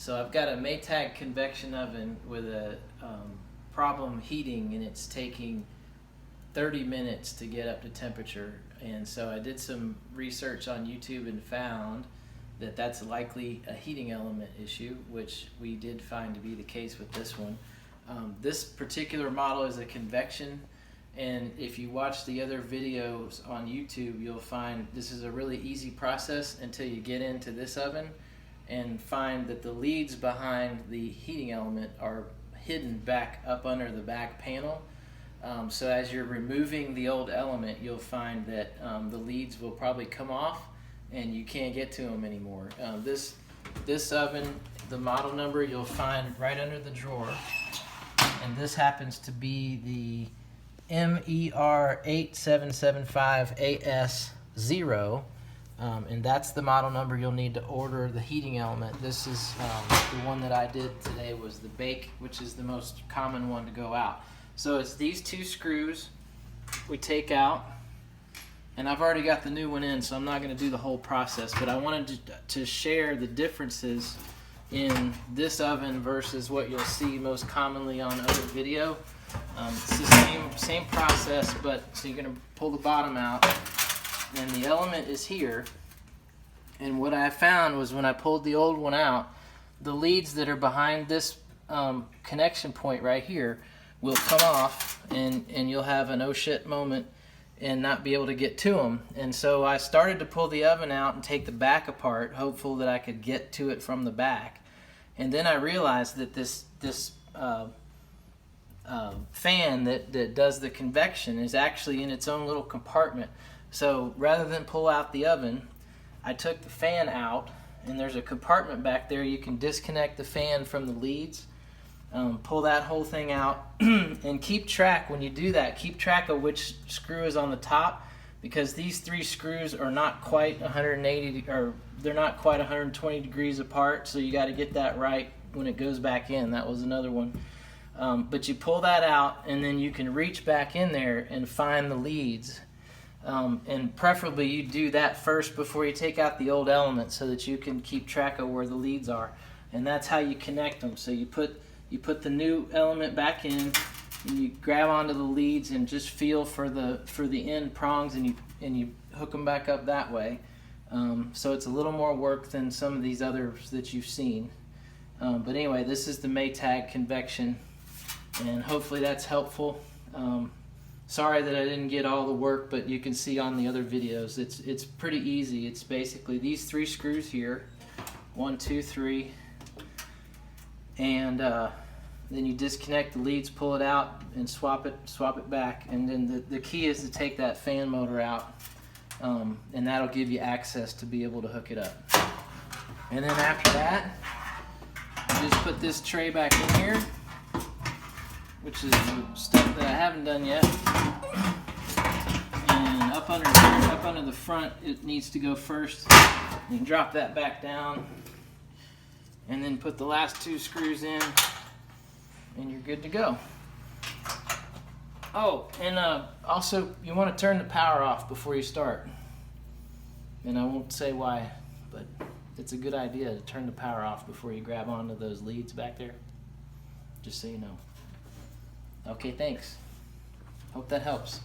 So I've got a Maytag convection oven with a problem heating, and it's taking 30 minutes to get up to temperature. And so I did some research on YouTube and found that that's likely a heating element issue, which we did find to be the case with this one. This particular model is a convection, and if you watch the other videos on YouTube, you'll find this is a really easy process until you get into this oven and find that the leads behind the heating element are hidden back up under the back panel. So as you're removing the old element, you'll find that the leads will probably come off and you can't get to them anymore. This oven, the model number you'll find right under the drawer, and this happens to be the MER8775AS0. And that's the model number you'll need to order the heating element. This is the one that I did today was the bake, which is the most common one to go out. So it's these two screws we take out, and I've already got the new one in, so I'm not going to do the whole process, but I wanted to share the differences in this oven versus what you'll see most commonly on other video. It's the same process, but so you're going to pull the bottom out, and the element is here. And what I found was when I pulled the old one out, the leads that are behind this connection point right here will come off, and you'll have an oh shit moment and not be able to get to them. And so I started to pull the oven out and take the back apart, hopeful that I could get to it from the back. And then I realized that this fan that does the convection is actually in its own little compartment. So rather than pull out the oven, I took the fan out, and there's a compartment back there. You can disconnect the fan from the leads, pull that whole thing out, and keep track when you do that. Keep track of which screw is on the top, because these three screws are not quite 180, or they're not quite 120 degrees apart. So you got to get that right when it goes back in. That was another one. But you pull that out, and then you can reach back in there and find the leads. And preferably you do that first before you take out the old element, so that you can keep track of where the leads are. And that's how you connect them. So you put the new element back in, and you grab onto the leads and just feel for the end prongs, and you hook them back up that way. So it's a little more work than some of these others that you've seen. But anyway, this is the Maytag convection, and hopefully that's helpful. Sorry that I didn't get all the work, but you can see on the other videos it's pretty easy. It's basically these three screws here, 1, 2, 3, and then you disconnect the leads, pull it out, and swap it back. And then the key is to take that fan motor out, and that'll give you access to be able to hook it up. And then after that, you just put this tray back in here, which is the stuff that I haven't done yet. And up under the front, it needs to go first. You can drop that back down, and then put the last two screws in, and you're good to go. Oh, and also you want to turn the power off before you start. And I won't say why, but it's a good idea to turn the power off before you grab onto those leads back there. Just so you know. Okay, thanks. Hope that helps.